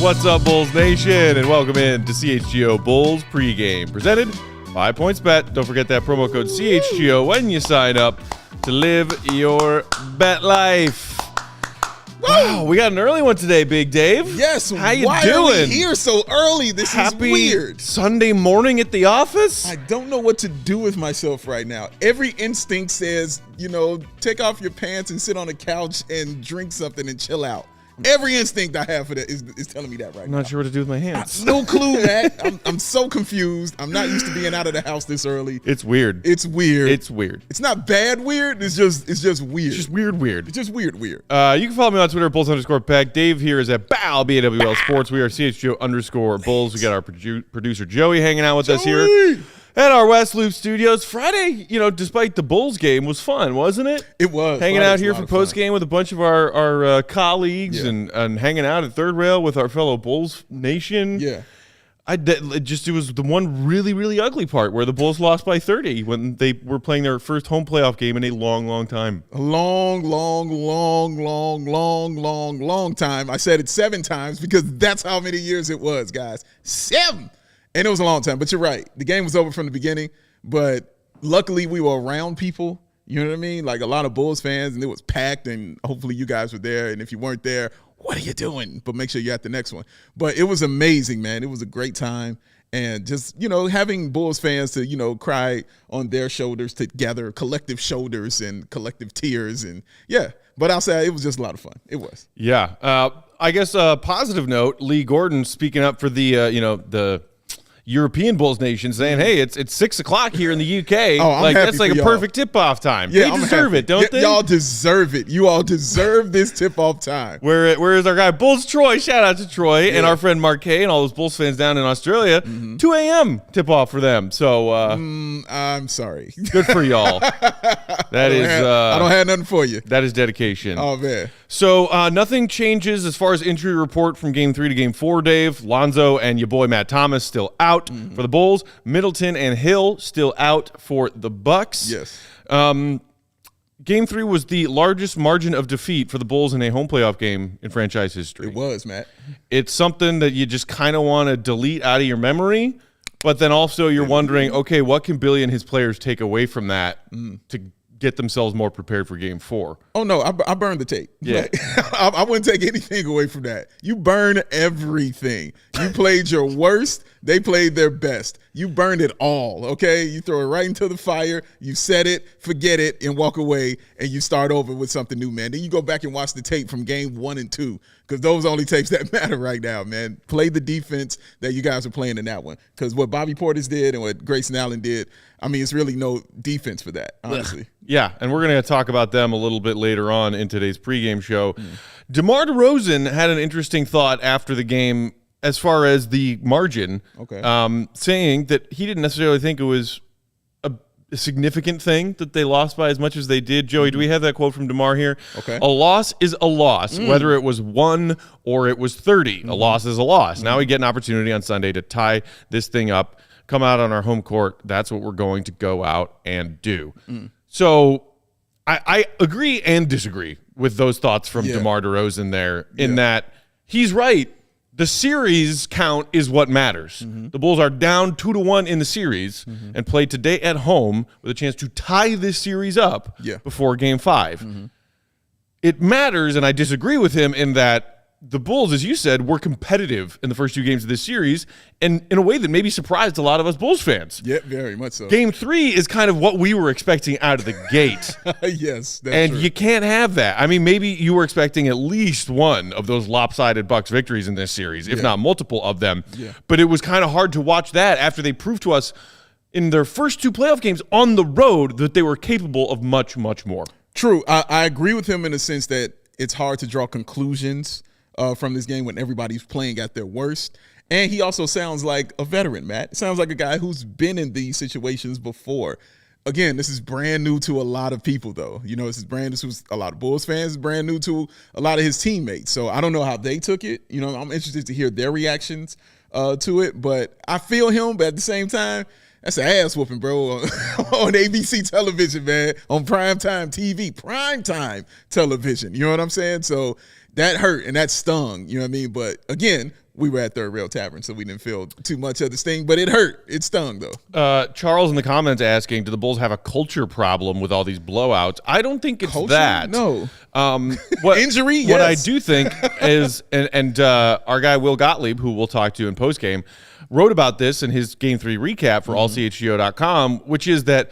What's up, Bulls Nation, and welcome in to CHGO Bulls Pregame, presented by PointsBet. Don't forget that promo code CHGO when you sign up to live your bet life. Wow, we got an early one today, Big Dave. Yes, how you why doing? Are we here so early? This Happy is weird. Sunday morning at the office? I don't know what to do with myself right now. Every instinct says, take off your pants and sit on the couch and drink something and chill out. Every instinct I have for that is telling me that right now. I'm not sure what to do with my hands. No clue, Matt. I'm so confused. I'm not used to being out of the house this early. It's weird. It's weird. It's weird. It's not bad weird. It's just weird. It's just weird. It's just weird. You can follow me on Twitter at Bulls_Pack. Dave here is at BAL, BAWL Sports. We are CHGO_Bulls. We got our producer Joey hanging out with us here at our West Loop Studios. Friday, despite the Bulls game, was fun, wasn't it? It was. Hanging out here for post game with a bunch of our colleagues and hanging out at Third Rail with our fellow Bulls Nation. Yeah. It was the one really, really ugly part where the Bulls lost by 30 when they were playing their first home playoff game in a long, long time. A long time. I said it 7 times because that's how many years it was, guys. 7. And it was a long time. But you're right. The game was over from the beginning. But luckily we were around people. You know what I mean? Like a lot of Bulls fans, and it was packed, and hopefully you guys were there. And if you weren't there, what are you doing? But make sure you're at the next one. But it was amazing, man. It was a great time. And just, having Bulls fans to, cry on their shoulders together, collective shoulders and collective tears. And, yeah. But I'll say it was just a lot of fun. It was. Yeah. I guess a positive note, Lee Gordon speaking up for the, the European Bulls Nation, saying, hey, it's 6 o'clock here in the UK. Oh, I'm happy that's like for a y'all. perfect tip-off time. Yeah, they deserve it, don't they? Y'all deserve it. You all deserve this tip-off time. Where is our guy, Bulls Troy? Shout out to Troy and our friend Mark Kay and all those Bulls fans down in Australia. 2 a.m. tip-off for them. So I'm sorry. Good for y'all. I don't have nothing for you. That is dedication. Oh, man. So nothing changes as far as injury report from Game 3 to Game 4, Dave. Lonzo and your boy Matt Thomas still out for the Bulls. Middleton and Hill still out for the Bucks. Yes. Game 3 was the largest margin of defeat for the Bulls in a home playoff game in franchise history. It was, Matt. It's something that you just kind of want to delete out of your memory, but then also you're wondering, okay, what can Billy and his players take away from that to get themselves more prepared for Game 4? Oh, no, I burned the tape. Yeah. I wouldn't take anything away from that. You burn everything. You played your worst. They played their best. You burned it all, okay? You throw it right into the fire. You set it, forget it, and walk away, and you start over with something new, man. Then you go back and watch the tape from Game 1 and 2 because those are only tapes that matter right now, man. Play the defense that you guys are playing in that one because what Bobby Portis did and what Grayson Allen did, I mean, it's really no defense for that, honestly. Yeah, and we're going to talk about them a little bit later on in today's pregame show. DeMar DeRozan had an interesting thought after the game as far as the margin, saying that he didn't necessarily think it was a significant thing that they lost by as much as they did. Joey, do we have that quote from DeMar here? Okay. A loss is a loss, whether it was 1 or it was 30. A loss is a loss. Now we get an opportunity on Sunday to tie this thing up, come out on our home court. That's what we're going to go out and do. So I agree and disagree with those thoughts from DeMar DeRozan there in that he's right. The series count is what matters. The Bulls are down 2-1 in the series and play today at home with a chance to tie this series up before Game 5. It matters, and I disagree with him in that the Bulls, as you said, were competitive in the first 2 games of this series, and in a way that maybe surprised a lot of us Bulls fans. Yeah, very much so. Game 3 is kind of what we were expecting out of the gate. Yes, that's and true. You can't have that. I mean, maybe you were expecting at least one of those lopsided Bucks victories in this series, if not multiple of them. But it was kind of hard to watch that after they proved to us in their first 2 playoff games on the road that they were capable of much, much more. True. I agree with him in the sense that it's hard to draw conclusions from this game when everybody's playing at their worst. And he also sounds like a veteran, Matt. It sounds like a guy who's been in these situations before. Again, this is brand new to a lot of people, though. This was a lot of Bulls fans, brand new to a lot of his teammates. So I don't know how they took it. I'm interested to hear their reactions to it. But I feel him, but at the same time, that's an ass whooping, bro, on ABC television, man, on primetime TV, primetime television. You know what I'm saying? So that hurt and that stung, you know what I mean? But again, we were at Third Rail Tavern, so we didn't feel too much of the sting, but it hurt. It stung, though. Charles in the comments asking, do the Bulls have a culture problem with all these blowouts? I don't think it's Culture? that. No. Injury? Yes. What I do think is, and our guy Will Gottlieb, who we'll talk to in postgame, wrote about this in his Game 3 recap for allchgo.com, which is that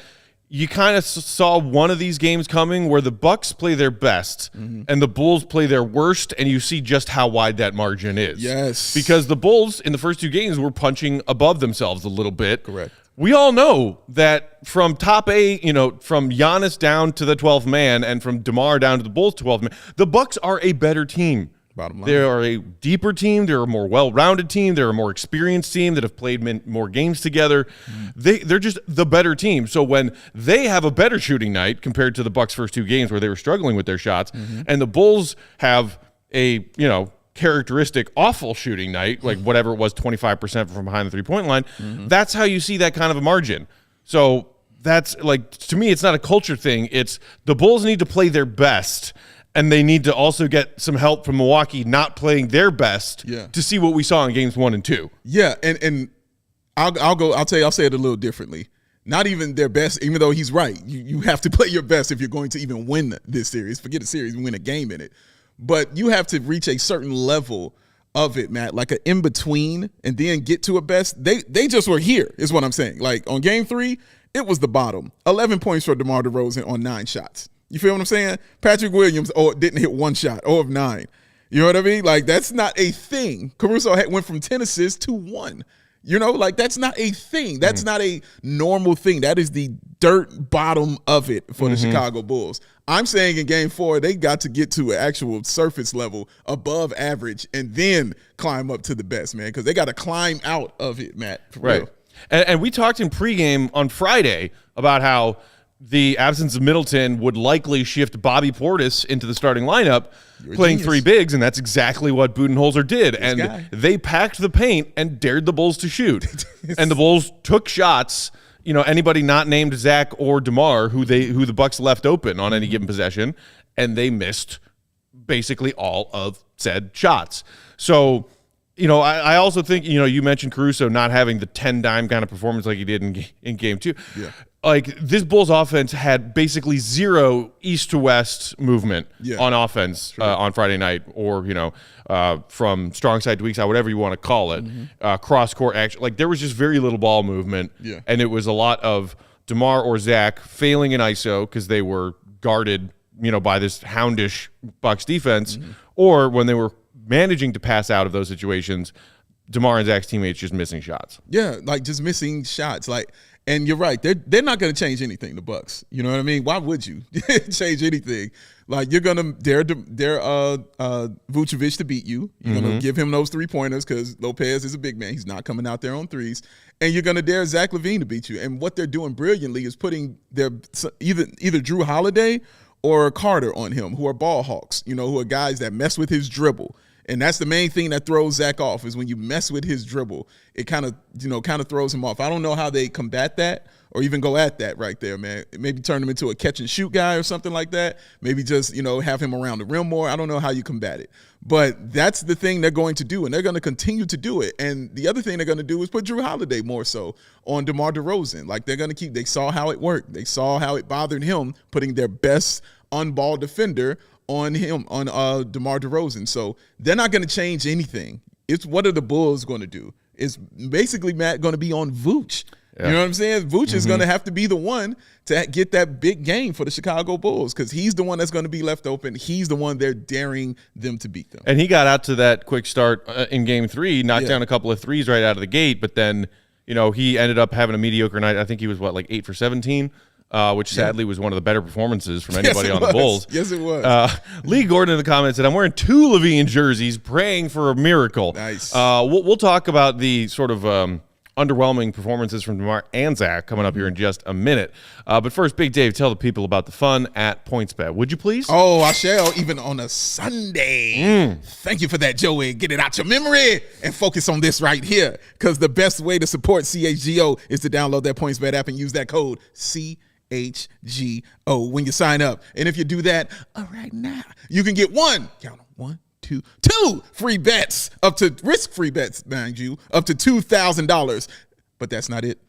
you kind of saw one of these games coming where the Bucks play their best and the Bulls play their worst, and you see just how wide that margin is. Yes. Because the Bulls in the first 2 games were punching above themselves a little bit. Correct. We all know that from top 8, from Giannis down to the 12th man and from DeMar down to the Bulls 12th man, the Bucks are a better team. Bottom line. They are a deeper team. They're a more well-rounded team. They're a more experienced team that have played more games together. They're just the better team. So when they have a better shooting night compared to the Bucks' first 2 games where they were struggling with their shots, and the Bulls have a characteristic awful shooting night, like whatever it was, 25% from behind the three-point line, that's how you see that kind of a margin. So that's to me, it's not a culture thing. It's the Bulls need to play their best. And they need to also get some help from Milwaukee not playing their best to see what we saw in games 1 and 2. Yeah, and I'll say it a little differently. Not even their best, even though he's right. You have to play your best if you're going to even win this series. Forget a series, win a game in it. But you have to reach a certain level of it, Matt, like an in-between, and then get to a best. They just were here, is what I'm saying. Like on game 3, it was the bottom. 11 points for DeMar DeRozan on 9 shots. You feel what I'm saying? Patrick Williams didn't hit 1 shot, 0 of 9. You know what I mean? Like, that's not a thing. Caruso went from 10 assists to 1. That's not a thing. That's not a normal thing. That is the dirt bottom of it for the Chicago Bulls. I'm saying in game 4, they got to get to an actual surface level above average and then climb up to the best, man, because they got to climb out of it, Matt. Right. And we talked in pregame on Friday about how the absence of Middleton would likely shift Bobby Portis into the starting lineup, playing 3 bigs, and that's exactly what Budenholzer did. They packed the paint and dared the Bulls to shoot. And the Bulls took shots, anybody not named Zach or DeMar, who the Bucks left open on any given possession, and they missed basically all of said shots. So, I also think, you mentioned Caruso not having the 10-dime kind of performance like he did in game 2. Yeah. Like, this Bulls offense had basically 0 east to west movement on offense on Friday night, or, from strong side to weak side, whatever you want to call it, cross-court action. Like, there was just very little ball movement, and it was a lot of DeMar or Zach failing in ISO because they were guarded, by this houndish Bucks defense, or when they were managing to pass out of those situations, DeMar and Zach's teammates just missing shots. Yeah, like just missing shots. And you're right. They're not going to change anything, the Bucks. You know what I mean? Why would you change anything? Like, you're going to dare Vucevic to beat you. You're going to give him those 3-pointers because Lopez is a big man. He's not coming out there on threes. And you're going to dare Zach LaVine to beat you. And what they're doing brilliantly is putting their either Drew Holiday or Carter on him, who are ball hawks, who are guys that mess with his dribble. And that's the main thing that throws Zach off, is when you mess with his dribble, it kind of throws him off. I don't know how they combat that or even go at that right there, man. Maybe turn him into a catch and shoot guy or something like that. Maybe just, have him around the rim more. I don't know how you combat it. But that's the thing they're going to do, and they're going to continue to do it. And the other thing they're going to do is put Drew Holiday more so on DeMar DeRozan. Like, they're going to they saw how it worked. They saw how it bothered him putting their best on-ball defender on him, on DeMar DeRozan. So they're not going to change anything. It's what are the Bulls going to do? It's basically, Matt, going to be on Vooch. Yeah. You know what I'm saying? Vooch is going to have to be the one to get that big game for the Chicago Bulls, because he's the one that's going to be left open. He's the one they're daring them to beat them. And he got out to that quick start in game 3, knocked down a couple of threes right out of the gate, but then, he ended up having a mediocre night. I think he was, 8 for 17? Which sadly was one of the better performances from anybody on the Bulls. Yes, it was. Lee Gordon in the comments said, I'm wearing 2 LaVine jerseys, praying for a miracle. Nice. We'll talk about the sort of underwhelming performances from DeMar and Zach coming up here in just a minute. But first, Big Dave, tell the people about the fun at PointsBet, would you please? Oh, I shall, even on a Sunday. Thank you for that, Joey. Get it out your memory and focus on this right here, because the best way to support CHGO is to download that PointsBet app and use that code CHGO when you sign up. And if you do that right now, you can get 1, count 'em, 1, two free bets risk-free bets, mind you, up to $2,000. But that's not it.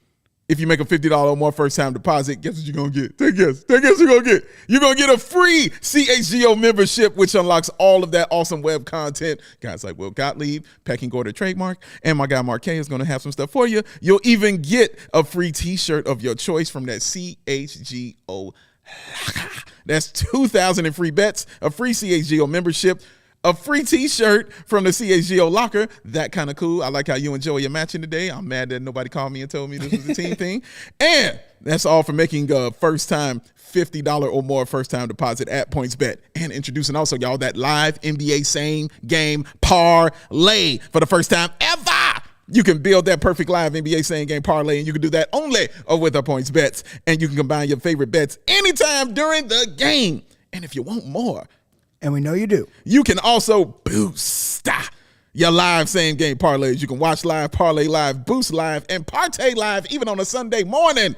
If you make a $50 or more first-time deposit, guess what you're going to get? Take a guess. Take a guess you're going to get. You're going to get a free CHGO membership, which unlocks all of that awesome web content. Guys like Will Gottlieb, Pecking Gorder Trademark, and my guy Marquez is going to have some stuff for you. You'll even get a free T-shirt of your choice from that CHGO. That's $2,000 in free bets, a free CHGO membership, a free T-shirt from the CHGO locker. That kind of cool. I like how you and Joey are matching today. I'm mad that nobody called me and told me this was a team thing. And that's all for making a first-time $50 or more first-time deposit at PointsBet. And introducing also, y'all, that live NBA same-game parlay for the first time ever. You can build that perfect live NBA same-game parlay, and you can do that only with our Points Bets. And you can combine your favorite bets anytime during the game. And if you want more, and we know you do, you can also boost your live same-game parlays. You can watch live, parlay live, boost live, and partay live even on a Sunday morning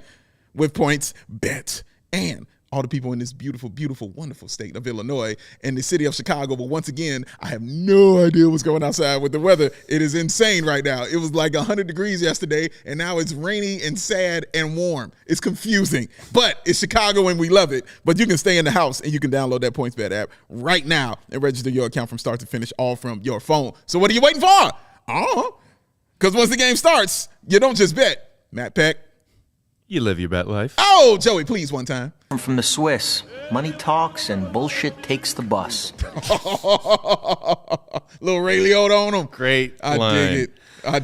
with Points Bet. And all the people in this beautiful, beautiful, wonderful state of Illinois and the city of Chicago. But once again, I have no idea what's going outside with the weather. It is insane right now. It was like 100 degrees yesterday, and now it's rainy and sad and warm. It's confusing, but it's Chicago and we love it. But you can stay in the house and you can download that PointsBet app right now and register your account from start to finish, all from your phone. So what are you waiting for? Because once the game starts, you don't just bet. Matt Peck. You live your bet life. Oh, Joey, please, one time. I'm from the Swiss. Money talks and bullshit takes the bus. Little Ray Liotta on him. Great I line.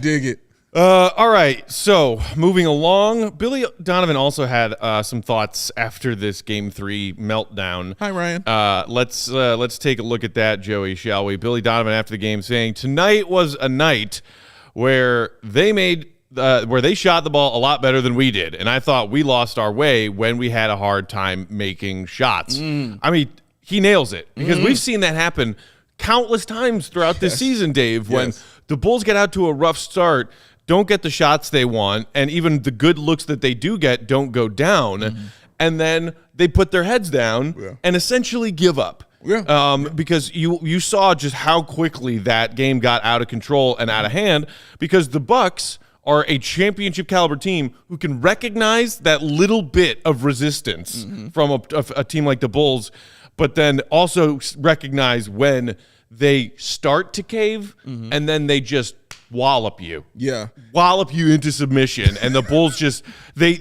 dig it. All right, so moving along, Billy Donovan also had some thoughts after this Game 3 meltdown. Hi, Ryan. Let's take a look at that, Joey, shall we? Billy Donovan after the game saying, tonight was a night where they shot the ball a lot better than we did, and I thought we lost our way when we had a hard time making shots. I mean, he nails it, because we've seen that happen countless times throughout this season, Dave, when the Bulls get out to a rough start, don't get the shots they want, and even the good looks that they do get don't go down, and then they put their heads down and essentially give up. Because you saw just how quickly that game got out of control and out of hand, because the Bucks are a championship caliber team who can recognize that little bit of resistance from a team like the Bulls, but then also recognize when they start to cave and then they just wallop you. Wallop you into submission. And the Bulls just, they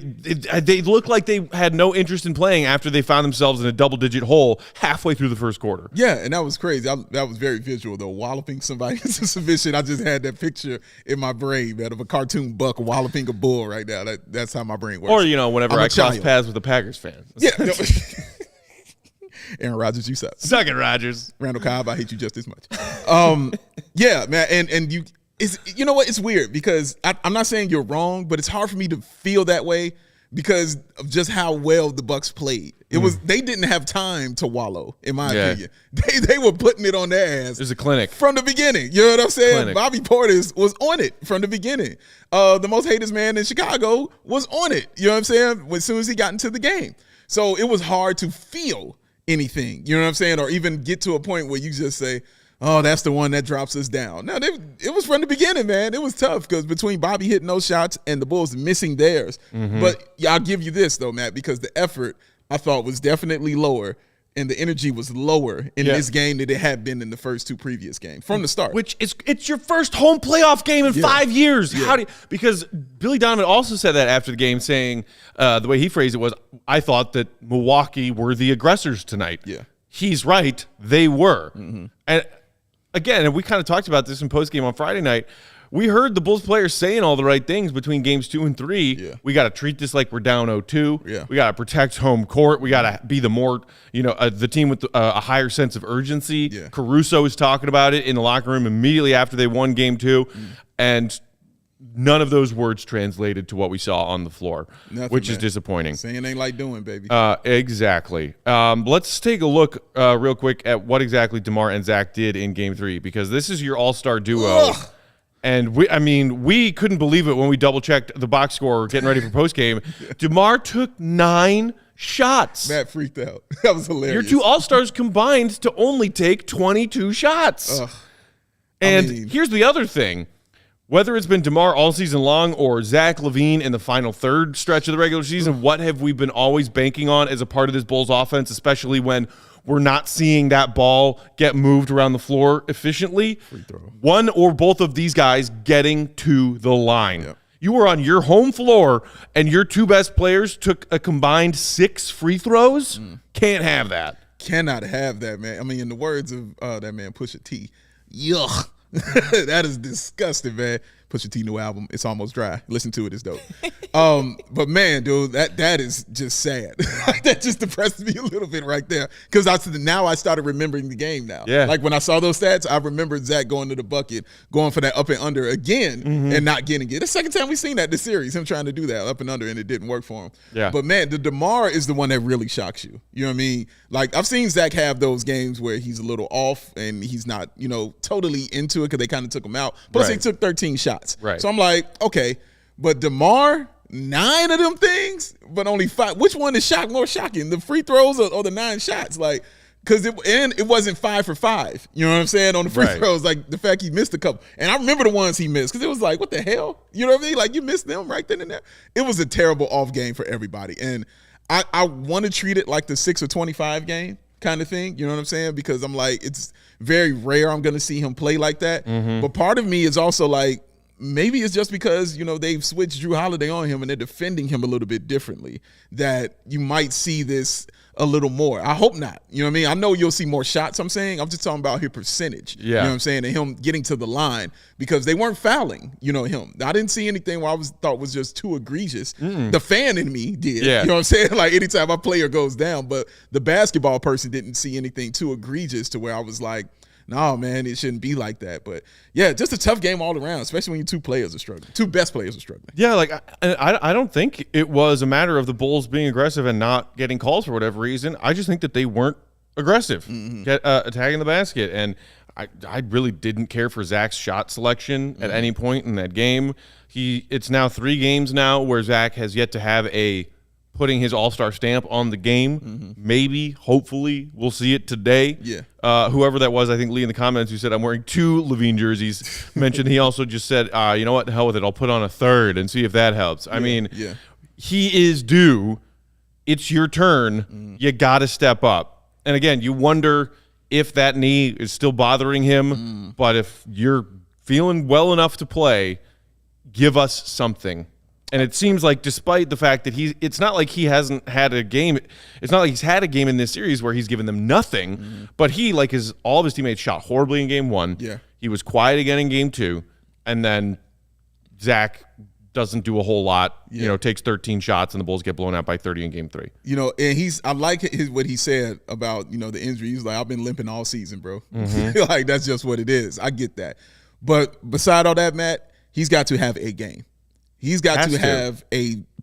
look like they had no interest in playing after they found themselves in a double-digit hole halfway through the first quarter. Yeah, and that was crazy. That was very visual, though. Walloping somebody into submission. I just had that picture in my brain, man, of a cartoon buck walloping a bull right now. That's how my brain works. Or, whenever I cross paths with a Packers fan. Yeah. Aaron Rodgers, you suck. Suck it, Rodgers. Randall Cobb, I hate you just as much. Yeah, man, and you... you know what? It's weird because I'm not saying you're wrong, but it's hard for me to feel that way because of just how well the Bucks played. They didn't have time to wallow, in my opinion. They were putting it on their ass. It was a clinic from the beginning. You know what I'm saying? Bobby Portis was on it from the beginning. The most hated man in Chicago was on it. You know what I'm saying? As soon as he got into the game, so it was hard to feel anything. You know what I'm saying? Or even get to a point where you just say, oh, that's the one that drops us down. No, it was from the beginning, man. It was tough because between Bobby hitting those shots and the Bulls missing theirs. But I'll give you this, though, Matt, because the effort, I thought, was definitely lower and the energy was lower in this game than it had been in the first two previous games from the start. Which it's your first home playoff game in 5 years. Because Billy Donovan also said that after the game, saying the way he phrased it was, I thought that Milwaukee were the aggressors tonight. He's right. They were. And again, and we kind of talked about this in postgame on Friday night, we heard the Bulls players saying all the right things between games 2 and 3. We got to treat this like we're down 0-2. We got to protect home court. We got to be the more, the team with a higher sense of urgency. Caruso was talking about it in the locker room immediately after they won game 2. And none of those words translated to what we saw on the floor, which is disappointing. Saying ain't like doing, baby. Exactly. Let's take a look real quick at what exactly DeMar and Zach did in game 3, because this is your all-star duo. And we couldn't believe it when we double-checked the box score getting ready for postgame. DeMar took 9 shots. Matt freaked out. That was hilarious. Your two All-Stars combined to only take 22 shots. Ugh. Here's the other thing. Whether it's been DeMar all season long or Zach LaVine in the final third stretch of the regular season, what have we been always banking on as a part of this Bulls offense, especially when we're not seeing that ball get moved around the floor efficiently? Free throw. One or both of these guys getting to the line. Yep. You were on your home floor, and your two best players took a combined 6 free throws? Can't have that. Cannot have that, man. I mean, in the words of that man, Pusha T, yuck. That is disgusting, man. Pusha T new album, It's Almost Dry. Listen to it, it's dope. But man, dude, that is just sad. That just depressed me a little bit right there. Because now I started remembering the game now. Yeah. Like when I saw those stats, I remembered Zach going to the bucket, going for that up and under again, and not getting it. The second time we've seen that this series, him trying to do that up and under, and it didn't work for him. Yeah. But man, the DeMar is the one that really shocks you. You know what I mean? Like I've seen Zach have those games where he's a little off and he's not, totally into it because they kind of took him out. Plus he took 13 shots. Right. So I'm like, okay, but DeMar, 9 of them things, but only 5. Which one is more shocking, the free throws or the 9 shots? Like, because it wasn't 5 for 5. You know what I'm saying on the free throws? Like the fact he missed a couple, and I remember the ones he missed because it was like, what the hell? You know what I mean? Like you missed them right then and there. It was a terrible off game for everybody, and I want to treat it like the 6 or 25 game kind of thing. You know what I'm saying? Because I'm like, it's very rare I'm going to see him play like that. But part of me is also like, maybe it's just because, they've switched Drew Holiday on him and they're defending him a little bit differently that you might see this a little more. I hope not. You know what I mean? I know you'll see more shots, I'm just talking about his percentage. Yeah. You know what I'm saying? And him getting to the line because they weren't fouling, him. I didn't see anything where thought was just too egregious. The fan in me did. Yeah. You know what I'm saying? Like anytime a player goes down, but the basketball person didn't see anything too egregious to where I was like, no, man, it shouldn't be like that. But, yeah, just a tough game all around, especially when your two best players are struggling. Yeah, like I don't think it was a matter of the Bulls being aggressive and not getting calls for whatever reason. I just think that they weren't aggressive, attacking the basket. And I really didn't care for Zach's shot selection at any point in that game. It's now 3 games now where Zach has yet to have putting his all-star stamp on the game. Maybe, hopefully, we'll see it today. Yeah. Whoever that was, I think Lee in the comments who said, I'm wearing 2 LaVine jerseys, mentioned he also just said, you know what, the hell with it, I'll put on a 3rd and see if that helps. I mean, he is due. It's your turn. You got to step up. And again, you wonder if that knee is still bothering him, but if you're feeling well enough to play, give us something. And it seems like despite the fact that it's not like he hasn't had a game. It's not like he's had a game in this series where he's given them nothing, but he, like all of his teammates shot horribly in game 1. Yeah. He was quiet again in game 2. And then Zach doesn't do a whole lot, takes 13 shots and the Bulls get blown out by 30 in game 3. And I like what he said about, the injury. He's like, I've been limping all season, bro. Like, that's just what it is. I get that. But beside all that, Matt, he's got to have a game. He's got to have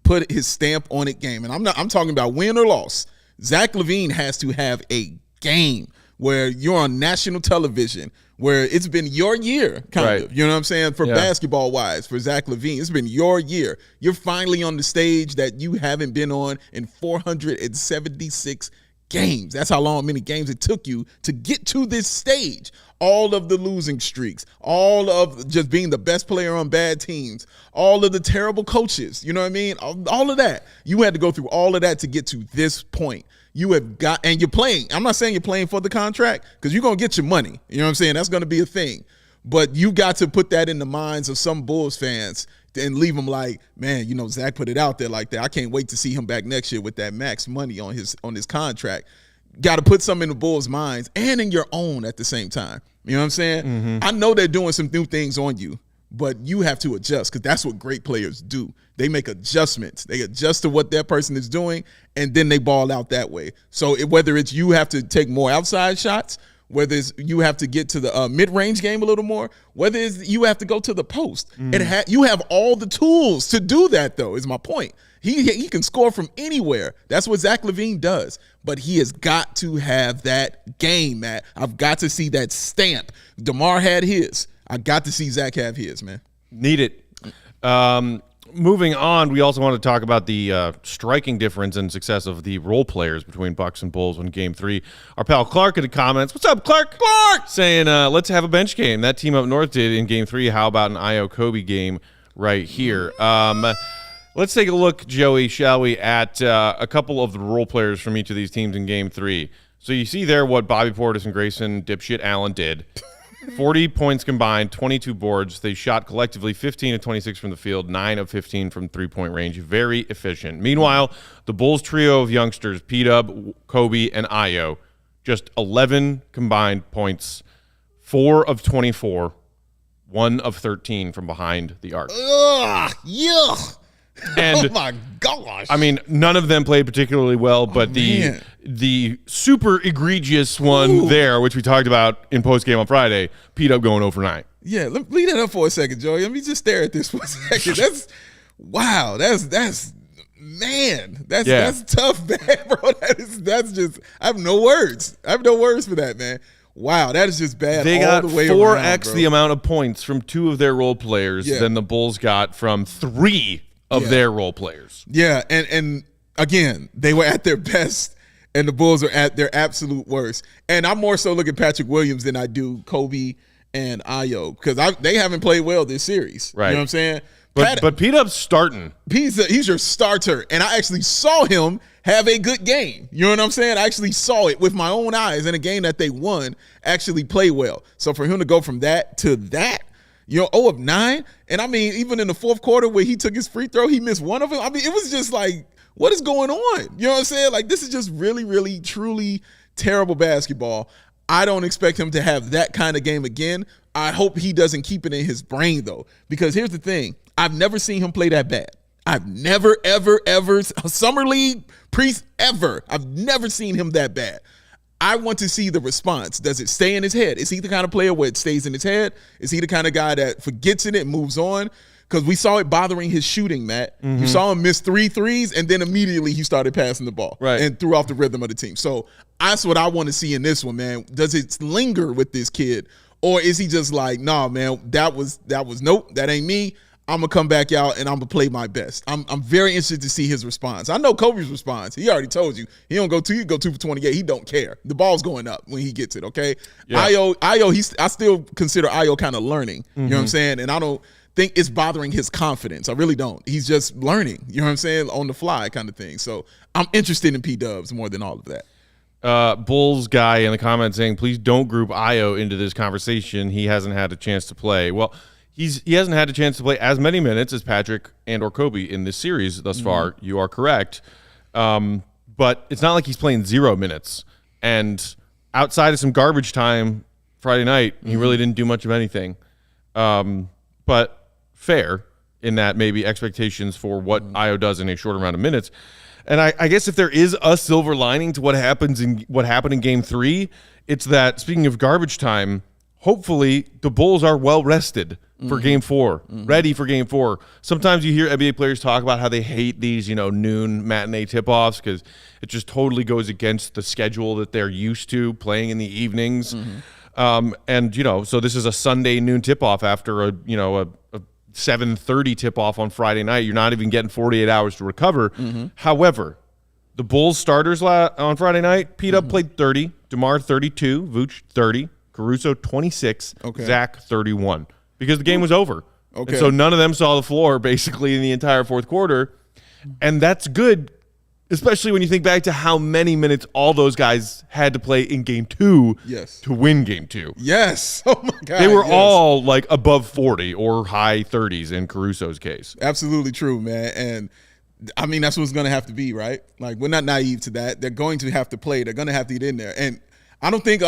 put his stamp on it game. And I'm talking about win or loss. Zach LaVine has to have a game where you're on national television, where it's been your year, kind of. You know what I'm saying? For basketball-wise, for Zach LaVine, it's been your year. You're finally on the stage that you haven't been on in 476 games. That's how many games it took you to get to this stage. All of the losing streaks, all of just being the best player on bad teams, all of the terrible coaches, you know what I mean? All of that. You had to go through all of that to get to this point. You have got, and you're playing. I'm not saying you're playing for the contract because you're going to get your money. You know what I'm saying? That's going to be a thing. But you got to put that in the minds of some Bulls fans and leave them like, man, Zach put it out there like that. I can't wait to see him back next year with that max money on his contract. Got to put some in the Bulls' minds and in your own at the same time. You know what I'm saying? I know they're doing some new things on you, but you have to adjust because that's what great players do. They make adjustments. They adjust to what that person is doing, and then they ball out that way. So whether it's you have to take more outside shots, whether it's you have to get to the mid-range game a little more, whether it's you have to go to the post. You have all the tools to do that, though, is my point. He can score from anywhere. That's what Zach LaVine does. But he has got to have that game, Matt. I've got to see that stamp. DeMar had his. I got to see Zach have his, man. Need it. Moving on, we also want to talk about the striking difference and success of the role players between Bucks and Bulls in Game 3. Our pal Clark in the comments, what's up, Clark? Saying, let's have a bench game. That team up north did in Game 3. How about an Io Kobe game right here? Let's take a look, Joey, shall we, at a couple of the role players from each of these teams in Game 3. So you see there what Bobby Portis and Grayson dipshit Allen did. 40 points combined, 22 boards. They shot collectively 15 of 26 from the field, 9 of 15 from three-point range. Very efficient. Meanwhile, the Bulls trio of youngsters, P-Dub, Kobe, and Io, just 11 combined points, 4 of 24, 1 of 13 from behind the arc. Ugh, yuck. And, oh my gosh! I mean, none of them played particularly well, but the super egregious one there, which we talked about in postgame on Friday, P-Dub going 0 for 9. Yeah, leave that up for a second, Joey. Let me just stare at this for a second. That's wow. That's tough, man, bro. That's just. I have no words. I have no words for that, man. Wow, that is just bad. They all got the way 4x around, the amount of points from 2 of their role players than the Bulls got from 3 of their role players. Yeah, and again, they were at their best, and the Bulls are at their absolute worst. And I more so look at Patrick Williams than I do Kobe and Io because they haven't played well this series. Right. You know what I'm saying? But P-Dub's starting. He's your starter, and I actually saw him have a good game. You know what I'm saying? I actually saw it with my own eyes in a game that they won, actually play well. So for him to go from that to that, 0 of 9. And I mean, even in the fourth quarter where he took his free throw, he missed one of them. I mean, it was just like, what is going on? You know what I'm saying? Like, this is just really, really, truly terrible basketball. I don't expect him to have that kind of game again. I hope he doesn't keep it in his brain, though, because here's the thing. I've never seen him play that bad. I've never, ever, Summer League, ever. I've never seen him that bad. I want to see the response. Does it stay in his head? Is he the kind of player where it stays in his head? Is he the kind of guy that forgets it and moves on? Because we saw it bothering his shooting, Matt. You saw him miss 3 threes, and then immediately he started passing the ball and threw off the rhythm of the team. So that's what I want to see in this one, man. Does it linger with this kid? Or is he just like, nah, man, that was nope, that ain't me. I'm going to come back out and I'm going to play my best. I'm very interested to see his response. I know Kobe's response. He already told you. He don't go 2, he go 2 for 28. He don't care. The ball's going up when he gets it, okay? Yeah. Io, I still consider Io kind of learning. You know what I'm saying? And I don't think it's bothering his confidence. I really don't. He's just learning, you know what I'm saying, on the fly kind of thing. So I'm interested in P-Dubs more than all of that. Bulls guy in the comments saying, please don't group Io into this conversation. He hasn't had a chance to play. Well, he hasn't had a chance to play as many minutes as Patrick and or Kobe in this series thus far. You are correct. But it's not like he's playing 0 minutes. And outside of some garbage time Friday night, he really didn't do much of anything. But fair in that maybe expectations for what Io does in a short amount of minutes. And I guess if there is a silver lining to what happened in Game 3, it's that, speaking of garbage time, hopefully the Bulls are well rested for Game 4, ready for Game 4. Sometimes you hear NBA players talk about how they hate these, noon matinee tip-offs because it just totally goes against the schedule that they're used to playing in the evenings. And so this is a Sunday noon tip-off after a 7:30 tip-off on Friday night. You're not even getting 48 hours to recover. However, the Bulls starters on Friday night, P-Dub played 30, DeMar 32, Vooch 30, Caruso 26, Zach 31. Because the game was over. And so none of them saw the floor basically in the entire fourth quarter. And that's good, especially when you think back to how many minutes all those guys had to play in Game 2 to win Game 2. Yes. Oh, my God. They were all like above 40 or high 30s in Caruso's case. Absolutely true, man. And I mean, that's what's going to have to be, right? Like, we're not naive to that. They're going to have to play. They're going to have to get in there. And I don't think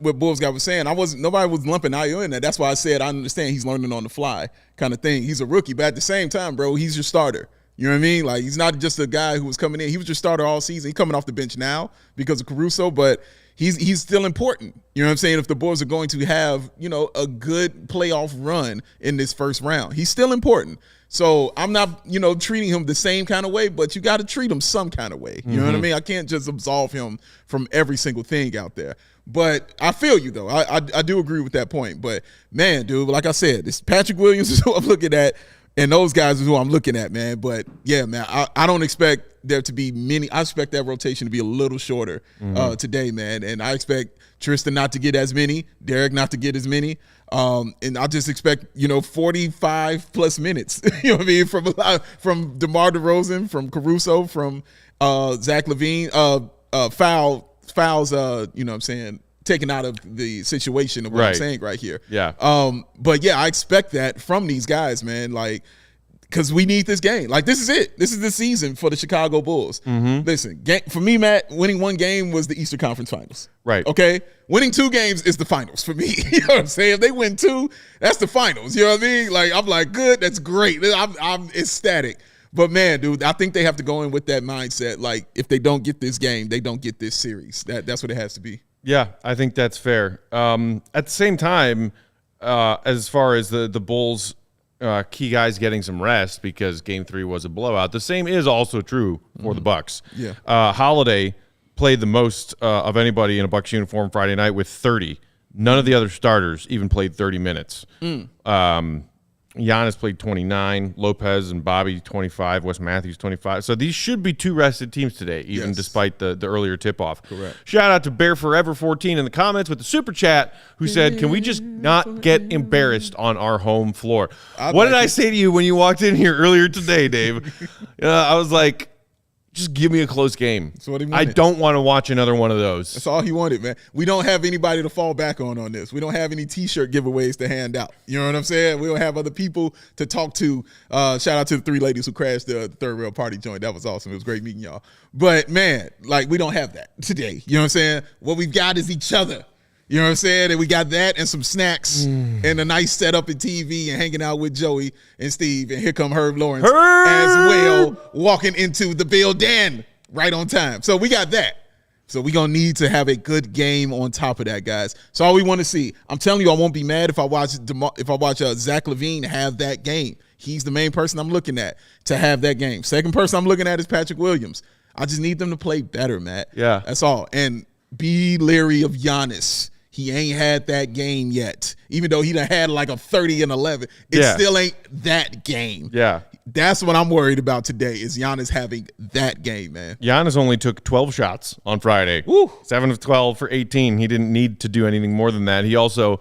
what Bulls guy was saying, nobody was lumping Io in there. That's why I said I understand he's learning on the fly kind of thing. He's a rookie, but at the same time, bro, he's your starter. You know what I mean? Like, he's not just a guy who was coming in. He was your starter all season. He's coming off the bench now because of Caruso, but he's still important. You know what I'm saying? If the Bulls are going to have, a good playoff run in this first round, he's still important. So I'm not, treating him the same kind of way, but you got to treat him some kind of way. You know what I mean? I can't just absolve him from every single thing out there. But I feel you, though. I do agree with that point. But, man, dude, like I said, this Patrick Williams is who I'm looking at. And those guys is who I'm looking at, man. But, yeah, man, I don't expect there to be many. I expect that rotation to be a little shorter today, man. And I expect Tristan not to get as many, Derek not to get as many. And I just expect, 45-plus minutes, you know what I mean, from DeMar DeRozan, from Caruso, from Zach LaVine, fouls, you know what I'm saying, taken out of the situation of what I'm saying right here. Yeah. But, yeah, I expect that from these guys, man, like, because we need this game. Like, this is it. This is the season for the Chicago Bulls. Listen, for me, Matt, winning one game was the Eastern Conference Finals. Right. Okay? Winning 2 games is the finals for me. You know what I'm saying? If they win 2, that's the finals. You know what I mean? Like, I'm like, good, that's great. I'm ecstatic. But, man, dude, I think they have to go in with that mindset. Like, if they don't get this game, they don't get this series. That's what it has to be. Yeah, I think that's fair. At the same time, as far as the Bulls' key guys getting some rest because Game 3 was a blowout, the same is also true for the Bucks. Yeah. Holiday played the most of anybody in a Bucks uniform Friday night with 30. None of the other starters even played 30 minutes. Giannis played 29, Lopez and Bobby 25, Wes Matthews 25. So these should be 2 rested teams today, even despite the earlier tip-off. Correct. Shout out to Bear Forever 14 in the comments with the super chat who said, "Can we just not get embarrassed on our home floor?" What did I say to you when you walked in here earlier today, Dave? I was like, just give me a close game. That's what he wanted. I don't want to watch another one of those. That's all he wanted, man. We don't have anybody to fall back on this. We don't have any T-shirt giveaways to hand out. You know what I'm saying? We don't have other people to talk to. Shout out to the 3 ladies who crashed the third rail party joint. That was awesome. It was great meeting y'all. But, man, like, we don't have that today. You know what I'm saying? What we've got is each other. You know what I'm saying? And we got that and some snacks and a nice setup and TV and hanging out with Joey and Steve. And here come Herb Lawrence as well, walking into the building right on time. So we got that. So we're going to need to have a good game on top of that, guys. So all we want to see. I'm telling you, I won't be mad if I watch Zach LaVine have that game. He's the main person I'm looking at to have that game. Second person I'm looking at is Patrick Williams. I just need them to play better, Matt. Yeah. That's all. And be leery of Giannis. He ain't had that game yet. Even though he done had like a 30 and 11, it still ain't that game. Yeah. That's what I'm worried about today is Giannis having that game, man. Giannis only took 12 shots on Friday. Woo. 7 of 12 for 18. He didn't need to do anything more than that. He also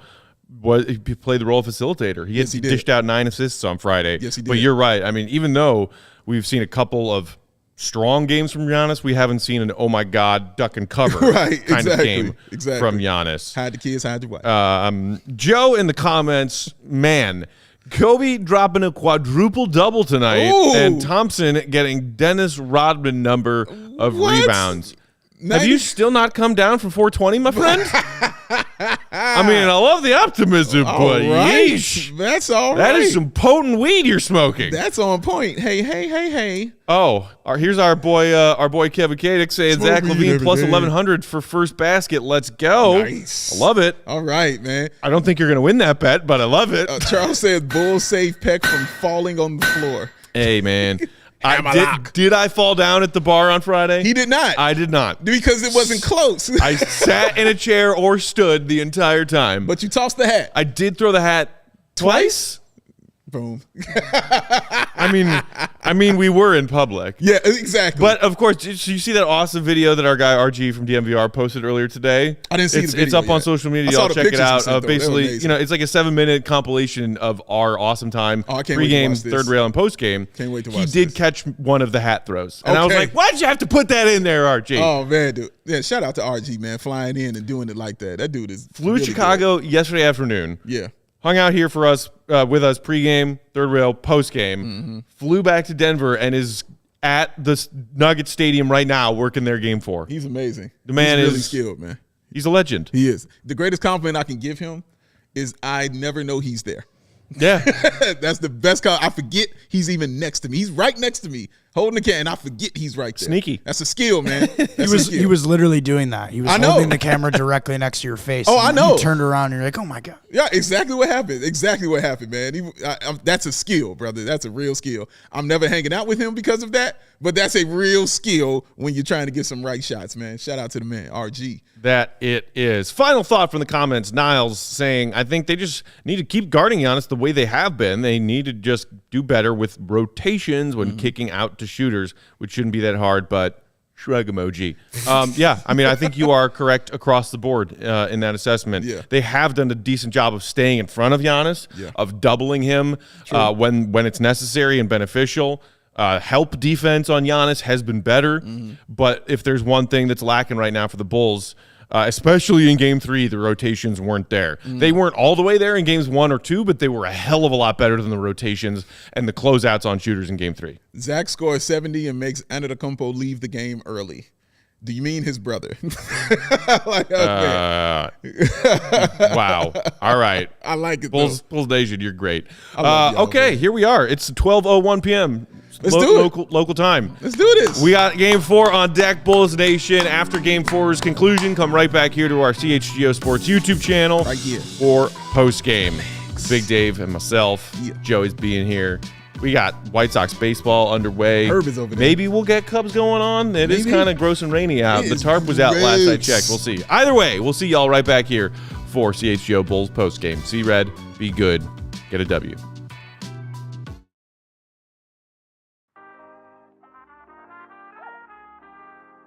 he played the role of facilitator. He dished out 9 assists on Friday. Yes, he did. But you're right. I mean, even though we've seen a couple of strong games from Giannis, we haven't seen an oh my god duck and cover kind of game from Giannis. Hide the kids, hide your wife. Joe in the comments, man, Kobe dropping a quadruple double tonight. Ooh. And Thompson getting Dennis Rodman number of rebounds. Have you still not come down from 420, my friend? I mean, I love the optimism, but yeesh. That's all right. That is some potent weed you're smoking. That's on point. Hey. Oh, here's our boy Kevin Kadick saying Zach LaVine plus 1,100 for first basket. Let's go. Nice. I love it. All right, man. I don't think you're going to win that bet, but I love it. Charles says Bulls save Peck from falling on the floor. Hey, man. Did I fall down at the bar on Friday? He did not. I did not. Because it wasn't close. I sat in a chair or stood the entire time. But you tossed the hat. I did throw the hat twice. Boom. I mean, we were in public. Yeah, exactly. But of course, did you see that awesome video that our guy RG from DMVR posted earlier today? I didn't see the video. It's up yet. on social media. Y'all check it out. Basically, it's like a 7-minute compilation of our awesome time pregame, third rail, and postgame. Can't wait to watch. He did catch one of the hat throws, and I was like, "Why did you have to put that in there, RG?" Oh man, dude. Yeah, shout out to RG, man, flying in and doing it like that. That dude is flew to Chicago yesterday afternoon. Yeah. Hung out here for us with us pregame, third rail, postgame. Flew back to Denver and is at the Nugget Stadium right now working their game 4. He's amazing. The man is really skilled, man. He's a legend. He is. The greatest compliment I can give him is I never know he's there. Yeah. That's the best call. I forget he's even next to me. He's right next to me, holding the can, and I forget he's right there. Sneaky. That's a skill, man. He was literally doing that. He was holding the camera directly next to your face. Oh, I know. You turned around and you're like, oh my God. Yeah, exactly what happened, man. That's a skill, brother. That's a real skill. I'm never hanging out with him because of that, But that's a real skill when you're trying to get some right shots, man. Shout out to the man, RG. That it is. Final thought from the comments. Niles saying, I think they just need to keep guarding Giannis the way they have been. They need to just do better with rotations when kicking out to shooters, which shouldn't be that hard, but shrug emoji. Yeah, I mean, I think you are correct across the board in that assessment. Yeah. They have done a decent job of staying in front of Giannis, of doubling him when it's necessary and beneficial. Help defense on Giannis has been better, but if there's one thing that's lacking right now for the Bulls, especially in Game 3, the rotations weren't there. They weren't all the way there in Games 1 or 2, but they were a hell of a lot better than the rotations and the closeouts on shooters in Game 3. Zach scores 70 and makes Antetokounmpo leave the game early. Do you mean his brother? Wow. All right. I like it. Bulls Nation, you're great. Y'all, okay, man. here we are. It's 12:01 p.m. Let's do it. Local time. Let's do this. We got Game 4 on deck, Bulls Nation. After Game 4's conclusion, come right back here to our CHGO Sports YouTube channel right here for post-game. Big Dave and myself. Yeah. Joey's being here. We got White Sox baseball underway. Herb is over there. Maybe we'll get Cubs going on. It is kind of gross and rainy out. The tarp was out last I checked. We'll see. Either way, we'll see y'all right back here for CHGO Bulls post-game. See red, be good, get a W.